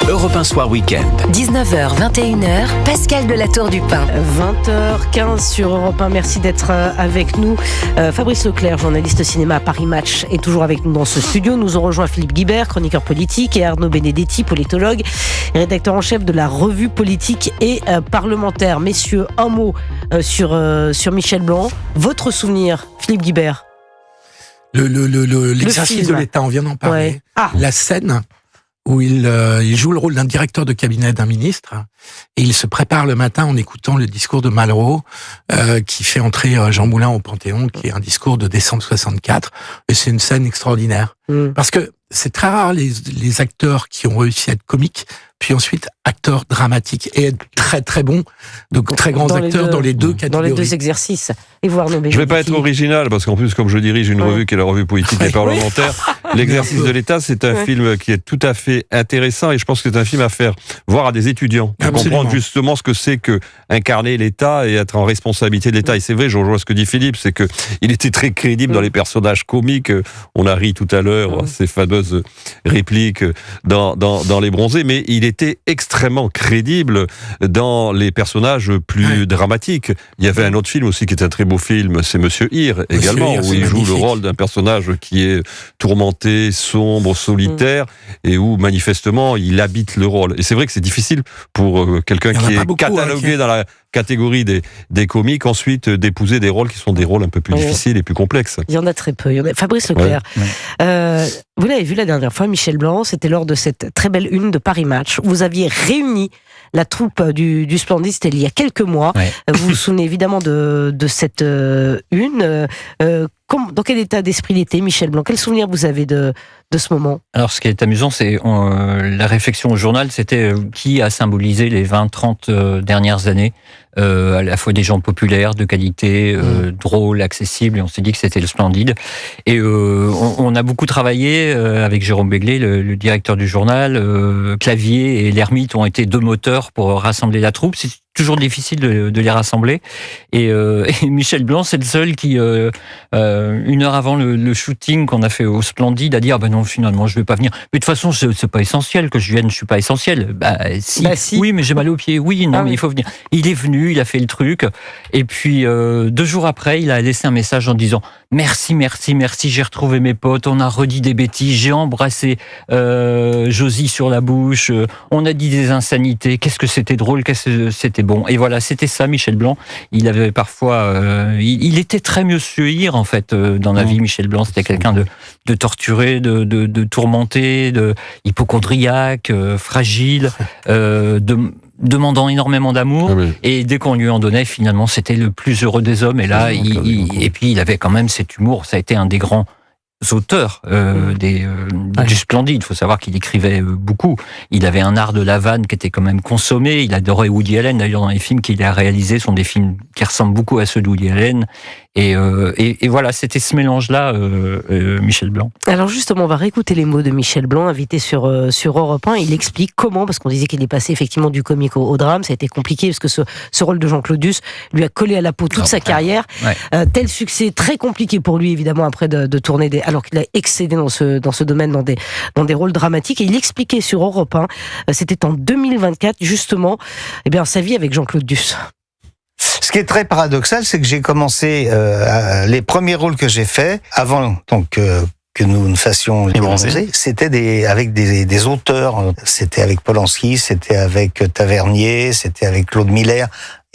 Europe 1 Soir Week-end. 19h, 21h, Pascal de la Tour du Pin. 20h15 sur Europe 1. Merci d'être avec nous. Fabrice Leclerc, journaliste cinéma à Paris Match, est toujours avec nous dans ce studio. Nous ont rejoint Philippe Guibert, chroniqueur politique, et Arnaud Benedetti, politologue, rédacteur en chef de la revue politique et parlementaire. Messieurs, un mot sur Michel Blanc. Votre souvenir, Philippe Guibert? L'exercice de l'État, on vient d'en parler. Ouais. Ah. La scène où il joue le rôle d'un directeur de cabinet d'un ministre, et il se prépare le matin en écoutant le discours de Malraux, qui fait entrer Jean Moulin au Panthéon, qui est un discours de décembre 64, et c'est une scène extraordinaire. Parce que c'est très rare les acteurs qui ont réussi à être comiques, puis ensuite acteurs dramatiques, et être très très bons, donc très grands acteurs dans les deux catégories. Dans les deux exercices. Et voir nos Je ne vais pas être original, parce qu'en plus, comme je dirige une revue qui est la revue politique et parlementaire, L'exercice de l'État, c'est un film qui est tout à fait intéressant, et je pense que c'est un film à faire voir à des étudiants, pour comprendre justement ce que c'est que incarner l'État et être en responsabilité de l'État. Et c'est vrai, je rejoins ce que dit Philippe, c'est que il était très crédible dans les personnages comiques. On a ri tout à l'heure, ces fameuses répliques dans Les Bronzés, mais il était extrêmement crédible dans les personnages plus dramatiques. Il y avait un autre film aussi qui est un très beau film, c'est Monsieur Hir, également, où il joue le rôle d'un personnage qui est tourmenté, sombre, solitaire, et où manifestement il habite le rôle. Et c'est vrai que c'est difficile pour quelqu'un qui est catalogué dans la catégorie des comiques, ensuite d'épouser des rôles qui sont des rôles un peu plus difficiles et plus complexes. Il y en a très peu. Fabrice Leclerc, vous l'avez vu la dernière fois, Michel Blanc, c'était lors de cette très belle une de Paris Match. Vous aviez réuni la troupe du Splendide, c'était il y a quelques mois. Vous vous souvenez évidemment de cette une. Dans quel état d'esprit il était, Michel Blanc? Quel souvenir vous avez de ce moment? Alors, ce qui est amusant, c'est la réflexion au journal, c'était qui a symbolisé les 20-30 dernières années, à la fois des gens populaires, de qualité, drôles, accessibles, et on s'est dit que c'était le Splendide. Et on a beaucoup travaillé avec Jérôme Béglé, le directeur du journal. Clavier et l'Ermite ont été deux moteurs pour rassembler la troupe. C'est toujours difficile de les rassembler. Et Michel Blanc, c'est le seul qui, une heure avant le shooting qu'on a fait au Splendide, a dit « Ah ben non, finalement, je vais pas venir. Mais de toute façon, c'est pas essentiel que je vienne, je suis pas essentiel. » Si. Oui, mais j'ai mal aux pieds. Oui, non, mais il faut venir. Il est venu, il a fait le truc. Et puis, 2 jours après, il a laissé un message en disant « Merci, merci, merci, j'ai retrouvé mes potes, on a redit des bêtises, j'ai embrassé Josie sur la bouche, on a dit des insanités, qu'est-ce que c'était drôle, qu'est-ce que c'était bon. » Et voilà, c'était ça, Michel Blanc. Il avait parfois... il était très Monsieur Hir, en fait, dans la vie, Michel Blanc. C'était quelqu'un de torturé, de tourmenté, de hypocondriaque, fragile, demandant énormément d'amour, et dès qu'on lui en donnait, finalement, c'était le plus heureux des hommes. Et là, et puis il avait quand même cet humour. Ça a été un des grands auteurs du Splendide. Il faut savoir qu'il écrivait beaucoup. Il avait un art de la vanne qui était quand même consommé. Il adorait Woody Allen. D'ailleurs, dans les films qu'il a réalisés, sont des films qui ressemblent beaucoup à ceux de Woody Allen. Et voilà, c'était ce mélange-là, Michel Blanc. Alors justement, on va réécouter les mots de Michel Blanc, invité sur Europe 1. Il explique comment, parce qu'on disait qu'il est passé effectivement du comique au drame. Ça a été compliqué parce que ce rôle de Jean-Claude Duss lui a collé à la peau toute sa carrière. Tel succès, très compliqué pour lui évidemment après de tourner alors qu'il a excédé dans ce domaine dans des rôles dramatiques. Et il expliquait sur Europe 1, c'était en 2024 justement, sa vie avec Jean-Claude Duss. Ce qui est très paradoxal, c'est que j'ai commencé les premiers rôles que j'ai faits avant que nous fassions Les Bronzés, c'était avec des auteurs. C'était avec Polanski, c'était avec Tavernier, c'était avec Claude Miller.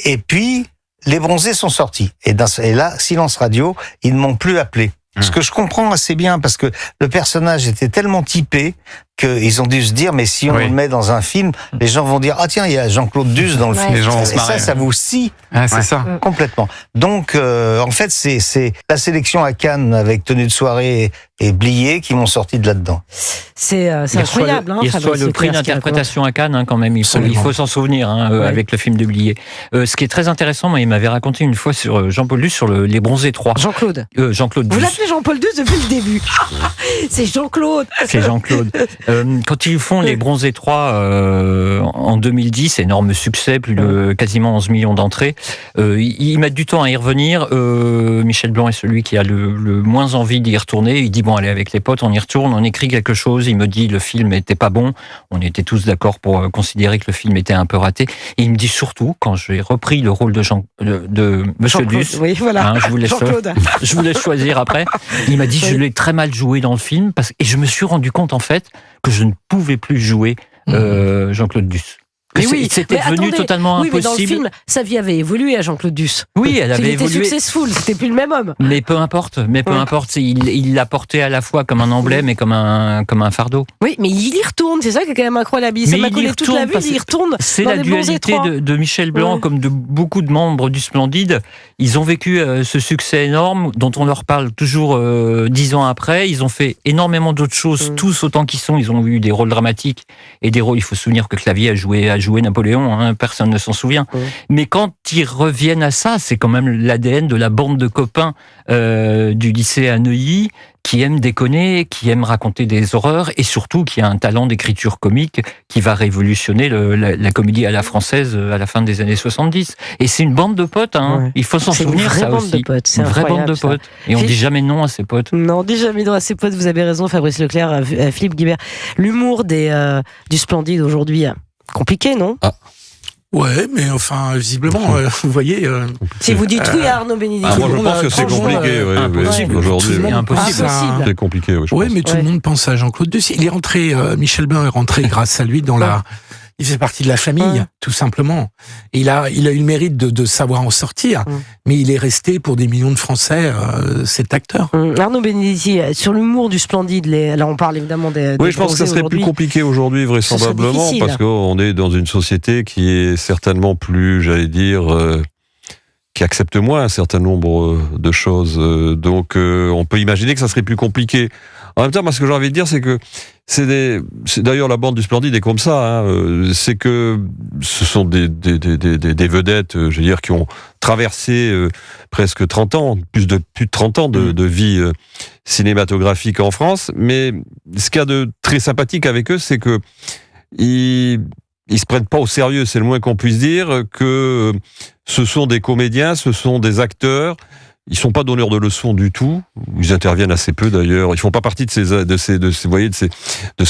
Et puis Les Bronzés sont sortis. Et là, silence radio, ils ne m'ont plus appelé. Ce que je comprends assez bien, parce que le personnage était tellement typé qu'ils ont dû se dire, mais si on le met dans un film, les gens vont dire, ah tiens, il y a Jean-Claude Duss dans le film. Les gens ça vous scie complètement. Donc, en fait, c'est la sélection à Cannes avec Tenue de soirée et Blier qui m'ont sorti de là-dedans. C'est incroyable. Il reçoit le prix d'interprétation à Cannes, quand même. Il faut s'en souvenir, avec le film de Blier. Ce qui est très intéressant, moi, il m'avait raconté une fois sur Jean-Paul Duss sur Les Bronzés 3. Jean-Claude. Jean-Claude Duss. Vous l'appelez Jean-Paul Duss depuis le début. C'est Jean-Claude. C'est Jean-Claude. Quand ils font Les Bronzés 3 en 2010, énorme succès, quasiment 11 millions d'entrées, ils mettent du temps à y revenir. Michel Blanc est celui qui a le moins envie d'y retourner. Il dit bon, allez, avec les potes, on y retourne, on écrit quelque chose. Il me dit le film était pas bon. On était tous d'accord pour considérer que le film était un peu raté. Et il me dit surtout, quand j'ai repris le rôle de Monsieur Duss, oui, voilà. Je vous laisse choisir après. Il m'a dit je l'ai très mal joué dans le film et je me suis rendu compte en fait que je ne pouvais plus jouer Jean-Claude Duss. C'était devenu totalement impossible. Mais dans le film, sa vie avait évolué à Jean-Claude Duss. Oui, elle avait évolué. Il était successful, c'était plus le même homme. Mais peu importe. Il l'a porté à la fois comme un emblème et comme un fardeau. Oui, mais il y retourne, c'est ça qui est quand même incroyable. Ça m'a collé toute la vie, il y retourne. C'est la dualité de Michel Blanc, comme de beaucoup de membres du Splendide. Ils ont vécu ce succès énorme, dont on leur parle toujours 10 ans après. Ils ont fait énormément d'autres choses, tous autant qu'ils sont. Ils ont eu des rôles dramatiques et des rôles. Il faut se souvenir que Clavier a joué Napoléon, personne ne s'en souvient. Mais quand ils reviennent à ça, c'est quand même l'ADN de la bande de copains du lycée à Neuilly, qui aiment déconner, qui aiment raconter des horreurs, et surtout qui a un talent d'écriture comique qui va révolutionner la comédie à la française à la fin des années 70. Et c'est une bande de potes, il faut s'en souvenir, ça aussi. C'est une vraie bande de potes. Et on dit jamais non à ses potes. Non, on dit jamais non à ses potes, vous avez raison, Fabrice Leclerc, Philippe Guibert. L'humour du Splendide aujourd'hui, compliqué, non ? Ouais, mais enfin, visiblement, vous voyez... Si vous dites oui à Arnaud Bénédicte... moi, je pense que c'est compliqué. Aujourd'hui, c'est compliqué. Oui, mais tout le monde pense à Jean-Claude Duss. Il est rentré, Michel Blanc est rentré grâce à lui dans la... Il fait partie de la famille, tout simplement. Et il a eu le mérite de savoir en sortir, mais il est resté pour des millions de Français cet acteur. Arnaud Bénédicte, sur l'humour du Splendide, là on parle évidemment des... Oui, je pense que ça serait plus compliqué aujourd'hui, vraisemblablement, parce qu'on est dans une société qui est certainement plus, j'allais dire... qui accepte moins un certain nombre de choses. Donc, on peut imaginer que ça serait plus compliqué. En même temps, moi, ce que j'ai envie de dire, c'est que d'ailleurs, la bande du Splendide est comme ça. C'est que ce sont des vedettes, je veux dire, qui ont traversé presque 30 ans, plus de 30 ans de vie cinématographique en France. Mais ce qu'il y a de très sympathique avec eux, c'est que ils se prennent pas au sérieux, c'est le moins qu'on puisse dire, que ce sont des comédiens, ce sont des acteurs. Ils sont pas donneurs de leçons du tout. Ils interviennent assez peu d'ailleurs. Ils font pas partie de ces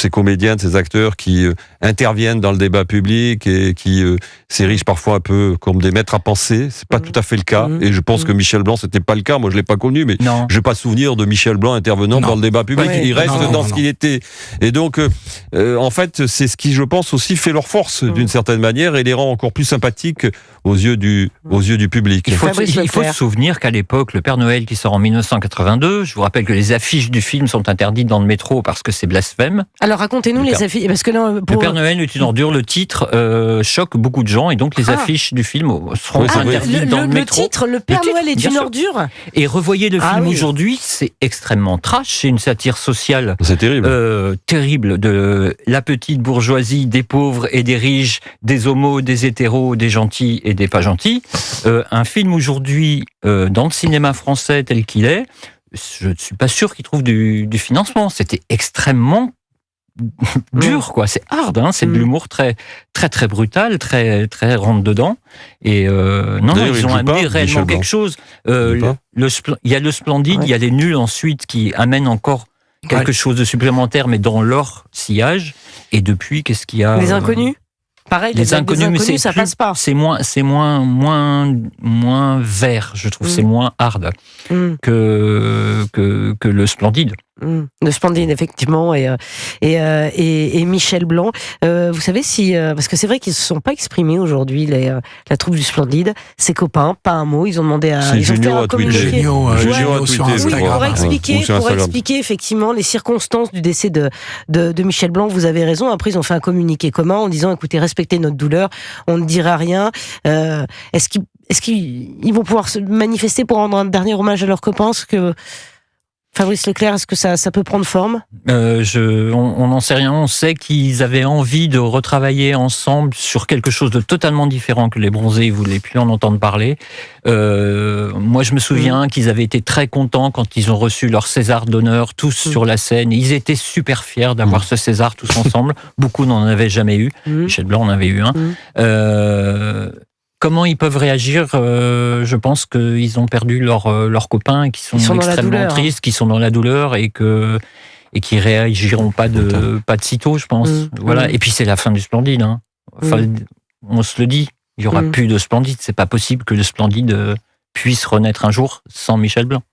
comédiens, de ces acteurs qui interviennent dans le débat public et qui s'érigent parfois un peu comme des maîtres à penser. C'est pas tout à fait le cas. Et je pense que Michel Blanc, c'était pas le cas. Moi, je l'ai pas connu, mais j'ai pas souvenir de Michel Blanc intervenant dans le débat public. Il reste dans ce qu'il était. Et donc, en fait, c'est ce qui, je pense, aussi fait leur force d'une certaine manière et les rend encore plus sympathiques aux yeux du public. Il faut se souvenir qu'à l'époque, le Père Noël qui sort en 1982, je vous rappelle que les affiches du film sont interdites dans le métro parce que c'est blasphème. Alors racontez-nous les affiches, parce que là, le Père Noël est une ordure, le titre choque beaucoup de gens et donc les affiches du film seront interdites dans le métro. Le titre, le Père Noël est une ordure. Et revoyez le film aujourd'hui, c'est extrêmement trash, c'est une satire sociale. C'est terrible. Terrible de la petite bourgeoisie, des pauvres et des riches, des homos, des hétéros, des gentils et des pas gentils. Un film aujourd'hui dans le cinéma français tel qu'il est, je ne suis pas sûr qu'il trouve du financement. C'était extrêmement dur, quoi. C'est hard, c'est de l'humour très, très, très brutal, très, très rentre dedans. Et ils ont amené réellement quelque chose. Il y a le Splendide, il y a les nuls ensuite qui amènent encore quelque chose de supplémentaire, mais dans leur sillage. Et depuis, qu'est-ce qu'il y a ? Les Inconnus ? Pareil, les inconnus, mais ça passe pas. C'est moins vert, je trouve. C'est moins hard que le Splendide. Le Splendide, effectivement, et Michel Blanc. Vous savez si, parce que c'est vrai qu'ils se sont pas exprimés aujourd'hui, la troupe du Splendide, ses copains, pas un mot. Ils ont demandé à. Ils ont fait un communiqué. Pour expliquer effectivement les circonstances du décès de Michel Blanc. Vous avez raison. Après, ils ont fait un communiqué commun en disant, écoutez, respectez notre douleur, on ne dira rien. Est-ce qu'ils vont pouvoir se manifester pour rendre un dernier hommage à leurs copains? Fabrice Leclerc, est-ce que ça peut prendre forme? On n'en sait rien. On sait qu'ils avaient envie de retravailler ensemble sur quelque chose de totalement différent que les Bronzés. Ils ne voulaient plus en entendre parler. Moi, je me souviens qu'ils avaient été très contents quand ils ont reçu leur César d'honneur, tous sur la scène. Ils étaient super fiers d'avoir ce César tous ensemble. Beaucoup n'en avaient jamais eu. Michel Blanc en avait eu un. Comment ils peuvent réagir? Je pense qu'ils ont perdu leurs copains et qu'ils sont extrêmement tristes, qu'ils sont dans la douleur et qui réagiront pas de sitôt, je pense. Voilà. Et puis c'est la fin du Splendide. Hein. Enfin, on se le dit, il y aura plus de Splendide. C'est pas possible que le Splendide puisse renaître un jour sans Michel Blanc.